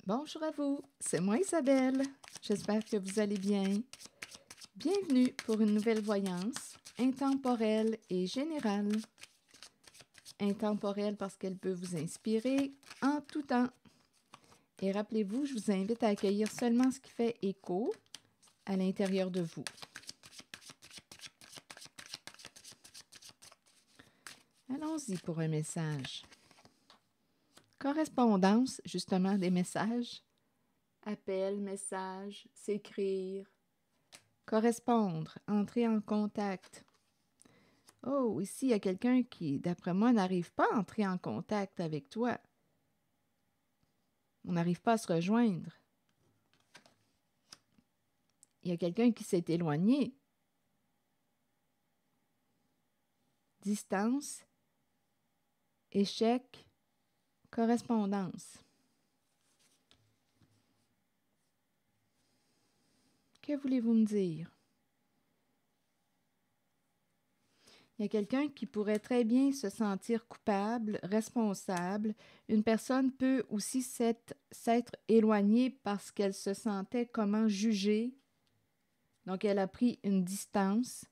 Bonjour à vous, c'est moi Isabelle. J'espère que vous allez bien. Bienvenue pour une nouvelle voyance intemporelle et générale. Intemporelle parce qu'elle peut vous inspirer en tout temps. Et rappelez-vous, je vous invite à accueillir seulement ce qui fait écho à l'intérieur de vous. Allons-y pour un message. Correspondance, justement, des messages. Appel, message, s'écrire. Correspondre, entrer en contact. Oh, ici, il y a quelqu'un qui, d'après moi, n'arrive pas à entrer en contact avec toi. On n'arrive pas à se rejoindre. Il y a quelqu'un qui s'est éloigné. Distance, échec, correspondance. Que voulez-vous me dire? Il y a quelqu'un qui pourrait très bien se sentir coupable, responsable. Une personne peut aussi s'être éloignée parce qu'elle se sentait comment jugée. Donc, elle a pris une distance.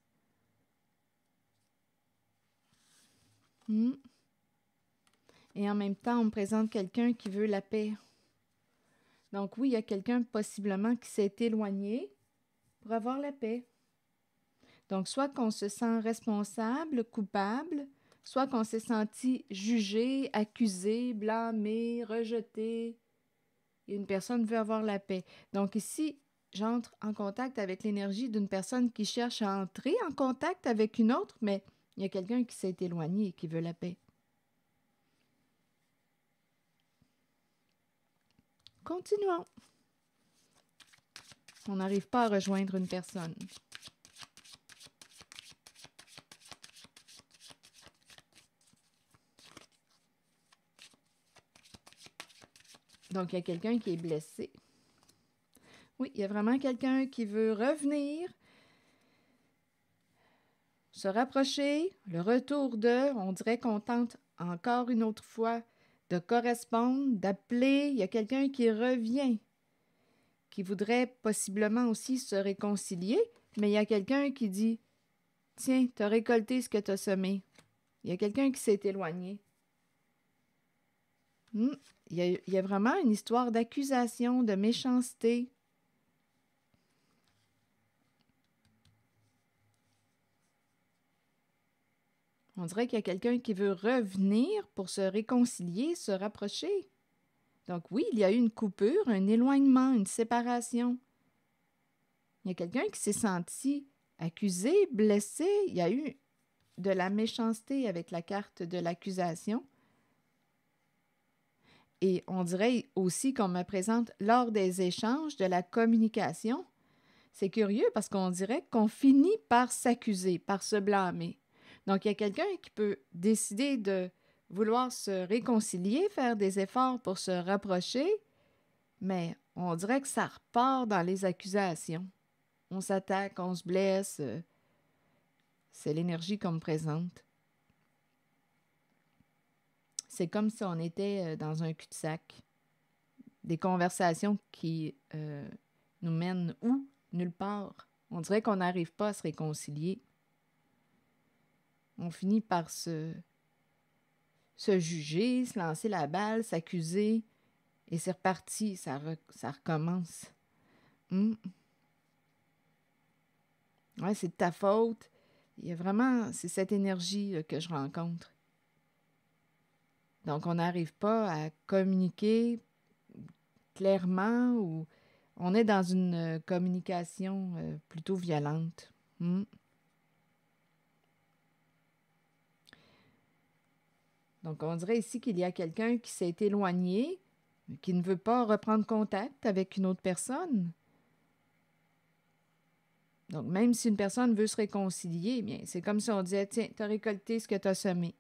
Et en même temps, on me présente quelqu'un qui veut la paix. Donc oui, il y a quelqu'un possiblement qui s'est éloigné pour avoir la paix. Donc soit qu'on se sent responsable, coupable, soit qu'on s'est senti jugé, accusé, blâmé, rejeté. Et une personne veut avoir la paix. Donc ici, j'entre en contact avec l'énergie d'une personne qui cherche à entrer en contact avec une autre, mais il y a quelqu'un qui s'est éloigné et qui veut la paix. Continuons. On n'arrive pas à rejoindre une personne. Donc, il y a quelqu'un qui est blessé. Oui, il y a vraiment quelqu'un qui veut revenir, se rapprocher, le retour de, on dirait qu'on tente encore une autre fois de correspondre, d'appeler. Il y a quelqu'un qui revient, qui voudrait possiblement aussi se réconcilier, mais il y a quelqu'un qui dit « Tiens, tu as récolté ce que tu as semé. » Il y a quelqu'un qui s'est éloigné. Il y a vraiment une histoire d'accusation, de méchanceté. On dirait qu'il y a quelqu'un qui veut revenir pour se réconcilier, se rapprocher. Donc oui, il y a eu une coupure, un éloignement, une séparation. Il y a quelqu'un qui s'est senti accusé, blessé. Il y a eu de la méchanceté avec la carte de l'accusation. Et on dirait aussi qu'on me présente lors des échanges de la communication. C'est curieux parce qu'on dirait qu'on finit par s'accuser, par se blâmer. Donc, il y a quelqu'un qui peut décider de vouloir se réconcilier, faire des efforts pour se rapprocher, mais on dirait que ça repart dans les accusations. On s'attaque, on se blesse. C'est l'énergie qu'on me présente. C'est comme si on était dans un cul-de-sac. Des conversations qui nous mènent où? Nulle part. On dirait qu'on n'arrive pas à se réconcilier. On finit par se juger, se lancer la balle, s'accuser, et c'est reparti, ça recommence. Ouais, c'est de ta faute. Il y a vraiment, c'est cette énergie que je rencontre. Donc, on n'arrive pas à communiquer clairement ou on est dans une communication plutôt violente. Donc, on dirait ici qu'il y a quelqu'un qui s'est éloigné, qui ne veut pas reprendre contact avec une autre personne. Donc, même si une personne veut se réconcilier, bien, c'est comme si on disait, tiens, tu as récolté ce que tu as semé.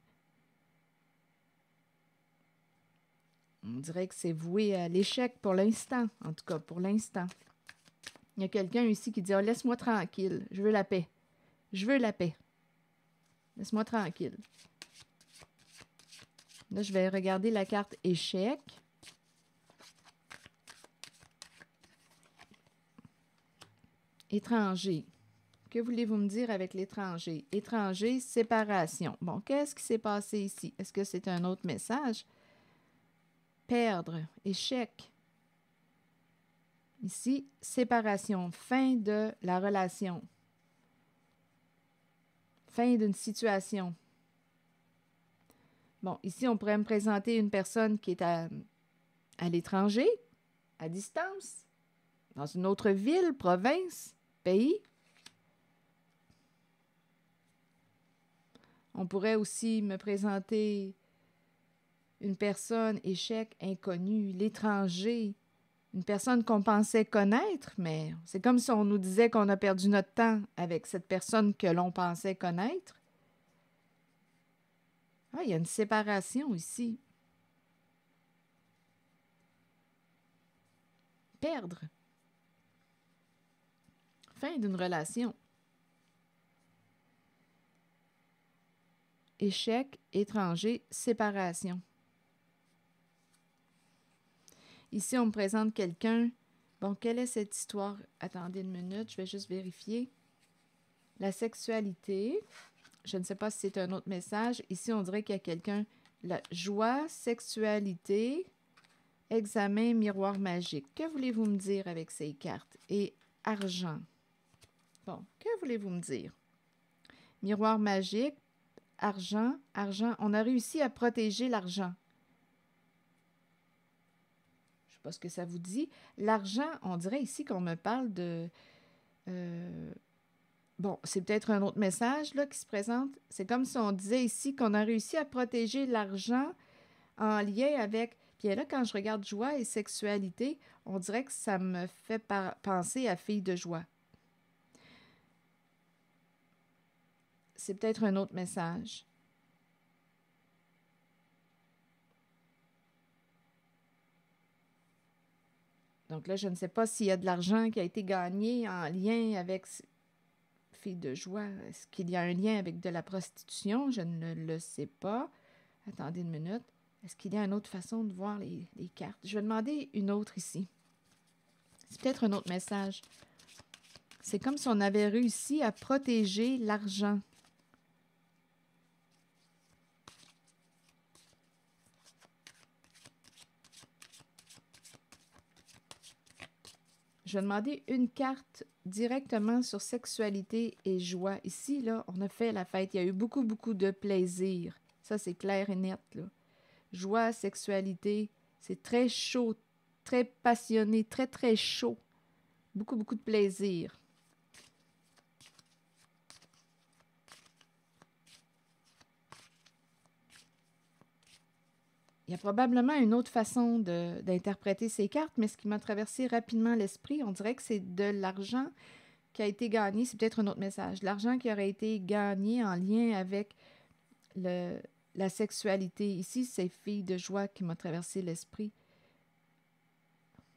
On dirait que c'est voué à l'échec pour l'instant, en tout cas pour l'instant. Il y a quelqu'un ici qui dit, oh, laisse-moi tranquille, je veux la paix. Je veux la paix. Laisse-moi tranquille. Là, je vais regarder la carte échec. Étranger. Que voulez-vous me dire avec l'étranger? Étranger, séparation. Bon, qu'est-ce qui s'est passé ici? Est-ce que c'est un autre message? Perdre, échec. Ici, séparation, fin de la relation. Fin d'une situation. Bon, ici, on pourrait me présenter une personne qui est à l'étranger, à distance, dans une autre ville, province, pays. On pourrait aussi me présenter une personne, échec, inconnue, l'étranger, une personne qu'on pensait connaître, mais c'est comme si on nous disait qu'on a perdu notre temps avec cette personne que l'on pensait connaître. Ah, il y a une séparation ici. Perdre. Fin d'une relation. Échec, étranger, séparation. Ici, on me présente quelqu'un. Bon, quelle est cette histoire? Attendez une minute, je vais juste vérifier. La sexualité. Je ne sais pas si c'est un autre message. Ici, on dirait qu'il y a quelqu'un. La joie, sexualité, examen, miroir magique. Que voulez-vous me dire avec ces cartes? Et argent. Bon, que voulez-vous me dire? Miroir magique, argent, argent. On a réussi à protéger l'argent. Je ne sais pas ce que ça vous dit. L'argent, on dirait ici qu'on me parle de... bon, c'est peut-être un autre message là, qui se présente. C'est comme si on disait ici qu'on a réussi à protéger l'argent en lien avec... Puis là, quand je regarde joie et sexualité, on dirait que ça me fait penser à fille de joie. C'est peut-être un autre message. Donc là, je ne sais pas s'il y a de l'argent qui a été gagné en lien avec fille de joie. Est-ce qu'il y a un lien avec de la prostitution? Je ne le sais pas. Attendez une minute. Est-ce qu'il y a une autre façon de voir les cartes? Je vais demander une autre ici. C'est peut-être un autre message. C'est comme si on avait réussi à protéger l'argent. Je vais demander une carte directement sur sexualité et joie. Ici, là, on a fait la fête. Il y a eu beaucoup, beaucoup de plaisir. Ça, c'est clair et net, là. Joie, sexualité, c'est très chaud, très passionné, très, très chaud. Beaucoup, beaucoup de plaisir. Il y a probablement une autre façon d'interpréter ces cartes, mais ce qui m'a traversé rapidement l'esprit, on dirait que c'est de l'argent qui a été gagné. C'est peut-être un autre message. L'argent qui aurait été gagné en lien avec la sexualité. Ici, c'est fille de joie qui m'a traversé l'esprit.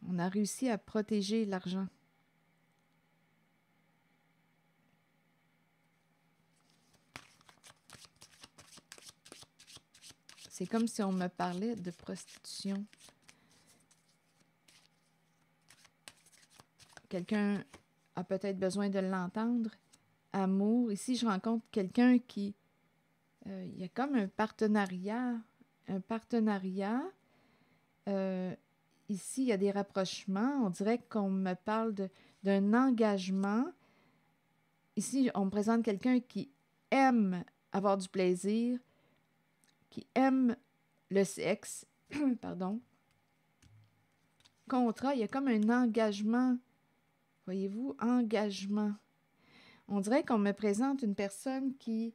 On a réussi à protéger l'argent. C'est comme si on me parlait de prostitution. Quelqu'un a peut-être besoin de l'entendre. Amour. Ici, je rencontre quelqu'un qui... il y a comme un partenariat. Un partenariat. Ici, il y a des rapprochements. On dirait qu'on me parle d'un engagement. Ici, on me présente quelqu'un qui aime avoir du plaisir, qui aime le sexe. Pardon. Contrat, il y a comme un engagement. Voyez-vous, engagement. On dirait qu'on me présente une personne qui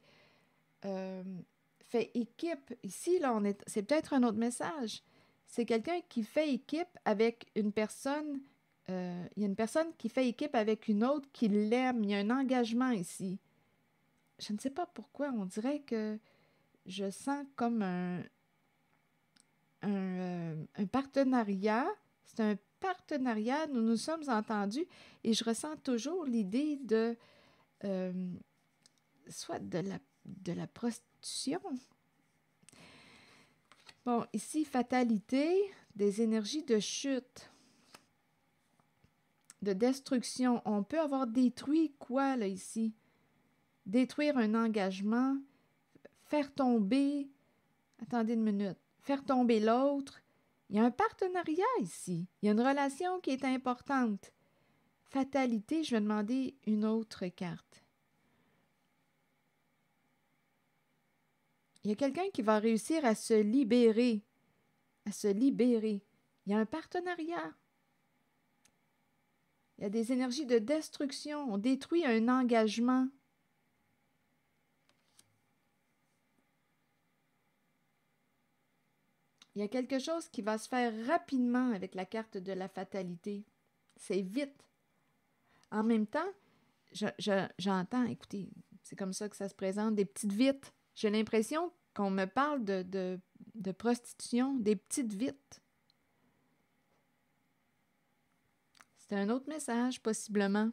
fait équipe. Ici, là, c'est peut-être un autre message. C'est quelqu'un qui fait équipe avec une personne. Il y a une personne qui fait équipe avec une autre qui l'aime. Il y a un engagement ici. Je ne sais pas pourquoi. On dirait que je sens comme un partenariat. C'est un partenariat. Nous nous sommes entendus et je ressens toujours l'idée de soit de la prostitution. Bon, ici, fatalité, des énergies de chute. de destruction. On peut avoir détruit quoi, là, ici? Détruire un engagement, faire tomber... Attendez une minute. Faire tomber l'autre. Il y a un partenariat ici. Il y a une relation qui est importante. Fatalité, je vais demander une autre carte. Il y a quelqu'un qui va réussir à se libérer. À se libérer. Il y a un partenariat. Il y a des énergies de destruction. On détruit un engagement. Il y a quelque chose qui va se faire rapidement avec la carte de la fatalité. C'est vite. En même temps, j'entends, écoutez, c'est comme ça que ça se présente, des petites vites. J'ai l'impression qu'on me parle de prostitution, des petites vites. C'est un autre message, possiblement.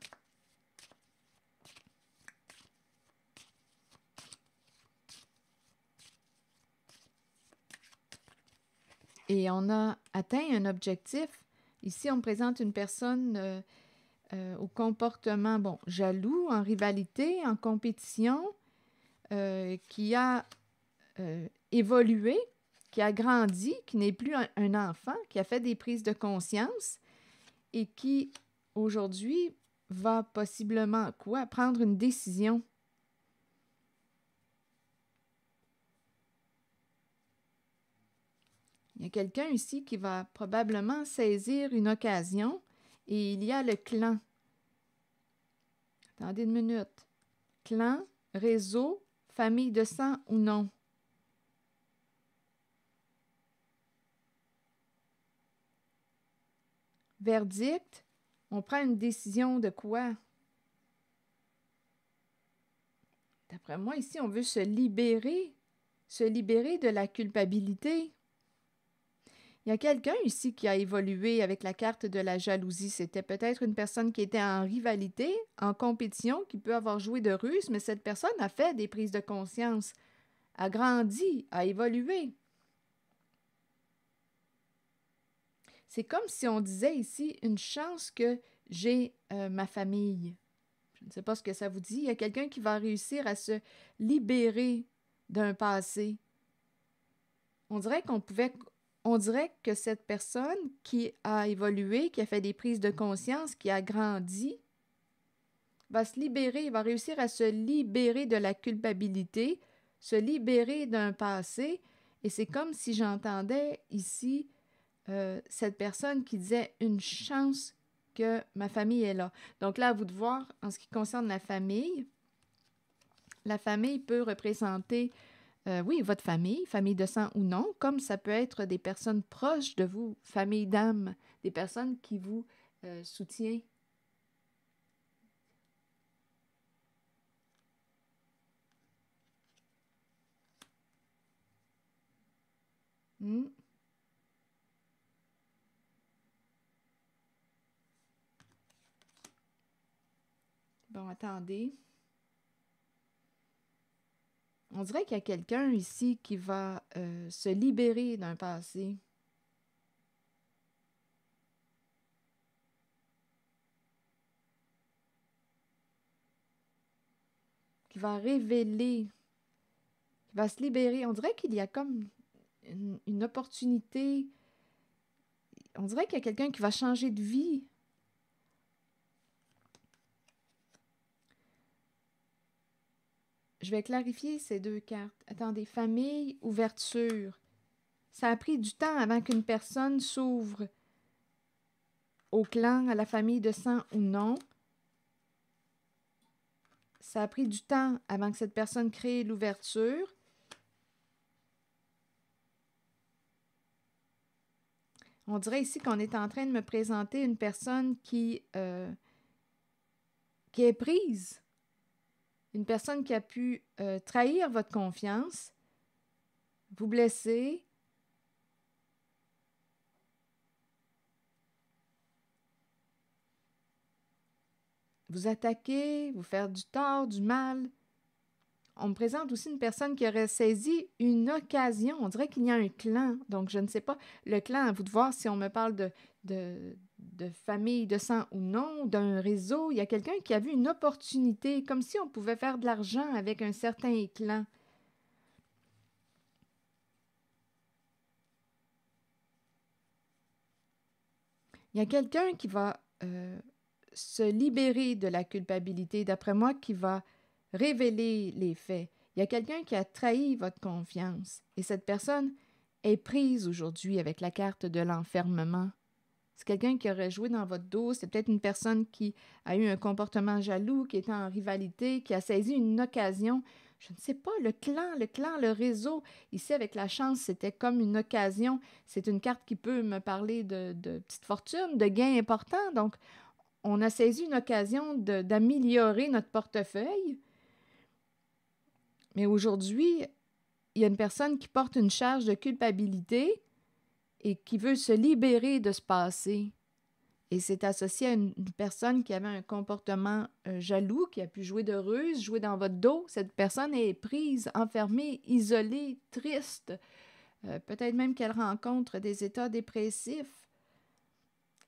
Et on a atteint un objectif. Ici, on me présente une personne au comportement, bon, jaloux, en rivalité, en compétition, qui a évolué, qui a grandi, qui n'est plus un enfant, qui a fait des prises de conscience et qui, aujourd'hui, va possiblement, quoi, prendre une décision. Il y a quelqu'un ici qui va probablement saisir une occasion et il y a le clan. Attendez une minute. Clan, réseau, famille de sang ou non. Verdict, on prend une décision de quoi? D'après moi, ici, on veut se libérer de la culpabilité. Il y a quelqu'un ici qui a évolué avec la carte de la jalousie. C'était peut-être une personne qui était en rivalité, en compétition, qui peut avoir joué de ruse, mais cette personne a fait des prises de conscience, a grandi, a évolué. C'est comme si on disait ici, une chance que j'ai ma famille. Je ne sais pas ce que ça vous dit. Il y a quelqu'un qui va réussir à se libérer d'un passé. On dirait que cette personne qui a évolué, qui a fait des prises de conscience, qui a grandi, va se libérer, va réussir à se libérer de la culpabilité, se libérer d'un passé. Et c'est comme si j'entendais ici cette personne qui disait une chance que ma famille est là. Donc là, à vous de voir, en ce qui concerne la famille peut représenter, oui, votre famille, famille de sang ou non, comme ça peut être des personnes proches de vous, famille d'âme, des personnes qui vous soutiennent. Hmm. Bon, attendez. On dirait qu'il y a quelqu'un ici qui va se libérer d'un passé. Qui va révéler, qui va se libérer. On dirait qu'il y a comme une opportunité. On dirait qu'il y a quelqu'un qui va changer de vie. Je vais clarifier ces deux cartes. Attendez, famille, ouverture. Ça a pris du temps avant qu'une personne s'ouvre au clan, à la famille de sang ou non. Ça a pris du temps avant que cette personne crée l'ouverture. On dirait ici qu'on est en train de me présenter une personne qui est prise. Une personne qui a pu trahir votre confiance, vous blesser, vous attaquer, vous faire du tort, du mal. on me présente aussi une personne qui aurait saisi une occasion. On dirait qu'il y a un clan. Donc, je ne sais pas, le clan, à vous de voir si on me parle de famille de sang ou non, d'un réseau. Il y a quelqu'un qui a vu une opportunité, comme si on pouvait faire de l'argent avec un certain clan. Il y a quelqu'un qui va se libérer de la culpabilité, d'après moi, qui va révéler les faits. Il y a quelqu'un qui a trahi votre confiance et cette personne est prise aujourd'hui avec la carte de l'enfermement. C'est quelqu'un qui aurait joué dans votre dos, c'est peut-être une personne qui a eu un comportement jaloux, qui était en rivalité, qui a saisi une occasion. Je ne sais pas, le réseau. Ici, avec la chance, c'était comme une occasion. C'est une carte qui peut me parler de petites fortunes, de gains importants. Donc, on a saisi une occasion d'améliorer notre portefeuille. Mais aujourd'hui, il y a une personne qui porte une charge de culpabilité et qui veut se libérer de ce passé. Et c'est associé à une personne qui avait un comportement jaloux, qui a pu jouer de ruse, jouer dans votre dos. Cette personne est prise, enfermée, isolée, triste. Peut-être même qu'elle rencontre des états dépressifs.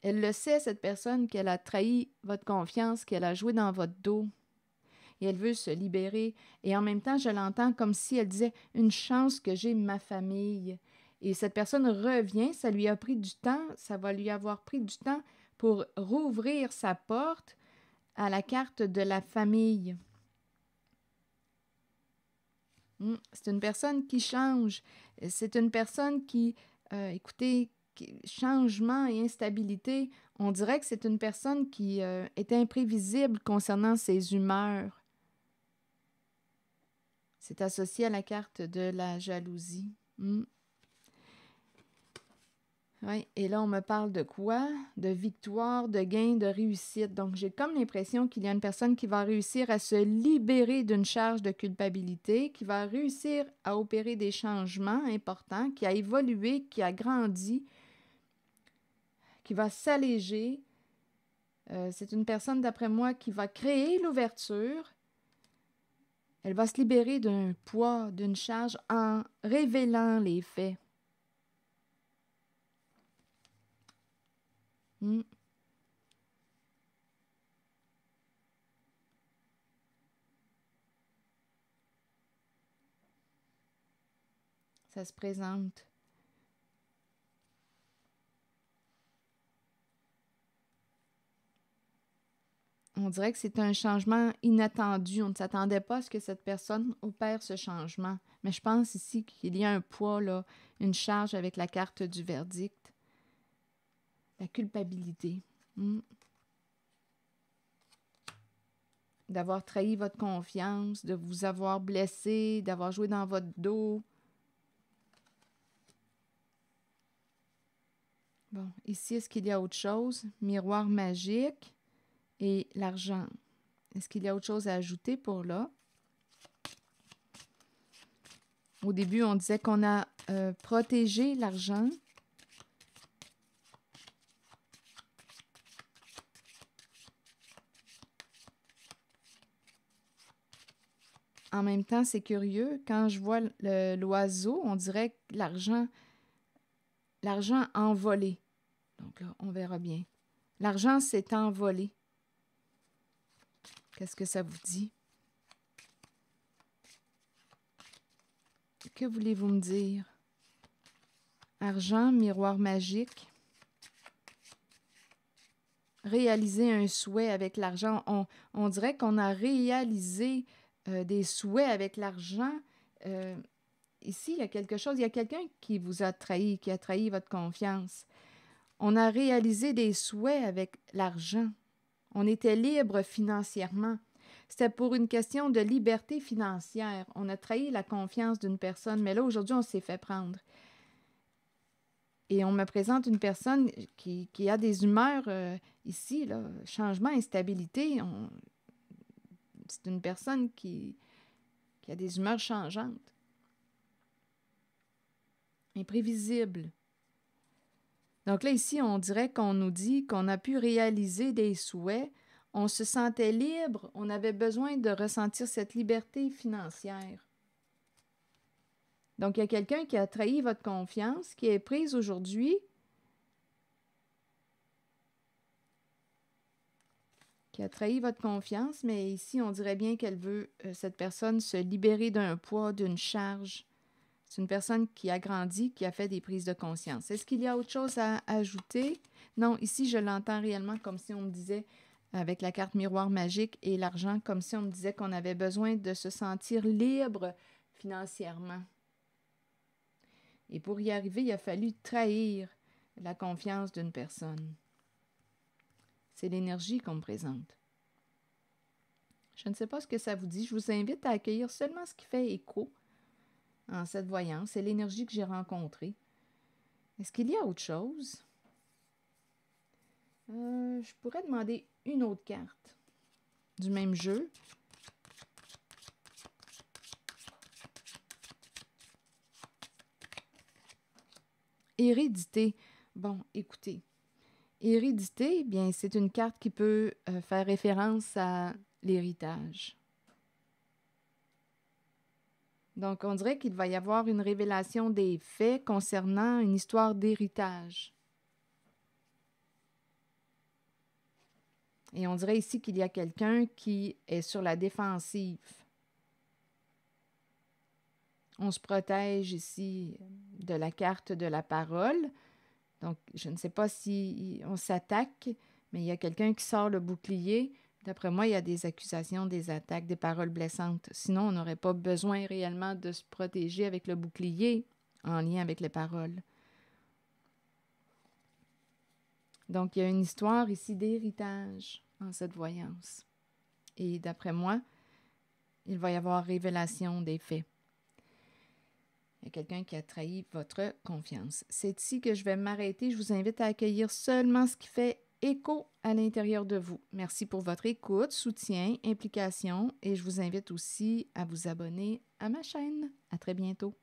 Elle le sait, cette personne, qu'elle a trahi votre confiance, qu'elle a joué dans votre dos. Et elle veut se libérer. Et en même temps, je l'entends comme si elle disait « une chance que j'ai ma famille ». Et cette personne revient, ça lui a pris du temps, ça va lui avoir pris du temps pour rouvrir sa porte à la carte de la famille. C'est une personne qui change. C'est une personne qui, écoutez, changement et instabilité, on dirait que c'est une personne qui est imprévisible concernant ses humeurs. C'est associé à la carte de la jalousie. Oui, et là, on me parle de quoi? De victoire, de gain, de réussite. Donc, j'ai comme l'impression qu'il y a une personne qui va réussir à se libérer d'une charge de culpabilité, qui va réussir à opérer des changements importants, qui a évolué, qui a grandi, qui va s'alléger. C'est une personne, d'après moi, qui va créer l'ouverture. Elle va se libérer d'un poids, d'une charge en révélant les faits. Ça se présente. On dirait que c'est un changement inattendu. On ne s'attendait pas à ce que cette personne opère ce changement. Mais je pense ici qu'il y a un poids, là, une charge avec la carte du verdict. La culpabilité. D'avoir trahi votre confiance, de vous avoir blessé, d'avoir joué dans votre dos. Bon, ici, est-ce qu'il y a autre chose? Miroir magique et l'argent. Est-ce qu'il y a autre chose à ajouter pour là? Au début, on disait qu'on a protégé l'argent. En même temps, c'est curieux. Quand je vois l'oiseau, on dirait que l'argent envolé. Donc là, on verra bien. L'argent s'est envolé. Qu'est-ce que ça vous dit? Que voulez-vous me dire? Argent, miroir magique. Réaliser un souhait avec l'argent. On dirait qu'on a réalisé des souhaits avec l'argent. Ici, il y a quelque chose. Il y a quelqu'un qui vous a trahi, qui a trahi votre confiance. On a réalisé des souhaits avec l'argent. On était libre financièrement. C'était pour une question de liberté financière. On a trahi la confiance d'une personne, mais là, aujourd'hui, on s'est fait prendre. Et on me présente une personne qui a des humeurs ici, là, changement, instabilité. C'est une personne qui a des humeurs changeantes. Imprévisible. Donc là, ici, on dirait qu'on nous dit qu'on a pu réaliser des souhaits. on se sentait libre, on avait besoin de ressentir cette liberté financière. Donc, il y a quelqu'un qui a trahi votre confiance, qui est prise aujourd'hui, qui a trahi votre confiance, mais ici, on dirait bien qu'elle veut, cette personne, se libérer d'un poids, d'une charge. C'est une personne qui a grandi, qui a fait des prises de conscience. Est-ce qu'il y a autre chose à ajouter? Non, ici, je l'entends réellement comme si on me disait, avec la carte miroir magique et l'argent, comme si on me disait qu'on avait besoin de se sentir libre financièrement. Et pour y arriver, il a fallu trahir la confiance d'une personne. C'est l'énergie qu'on me présente. Je ne sais pas ce que ça vous dit. Je vous invite à accueillir seulement ce qui fait écho en cette voyance. C'est l'énergie que j'ai rencontrée. Est-ce qu'il y a autre chose? Je pourrais demander une autre carte du même jeu. Hérédité. Bon, écoutez. Hérédité, bien, c'est une carte qui peut faire référence à l'héritage. Donc, on dirait qu'il va y avoir une révélation des faits concernant une histoire d'héritage. Et on dirait ici qu'il y a quelqu'un qui est sur la défensive. On se protège ici de la carte de la parole. Donc, je ne sais pas si on s'attaque, mais il y a quelqu'un qui sort le bouclier. D'après moi, il y a des accusations, des attaques, des paroles blessantes. Sinon, on n'aurait pas besoin réellement de se protéger avec le bouclier en lien avec les paroles. Donc, il y a une histoire ici d'héritage en cette voyance. Et d'après moi, il va y avoir révélation des faits. Il y a quelqu'un qui a trahi votre confiance. C'est ici que je vais m'arrêter. Je vous invite à accueillir seulement ce qui fait écho à l'intérieur de vous. Merci pour votre écoute, soutien, implication et je vous invite aussi à vous abonner à ma chaîne. À très bientôt.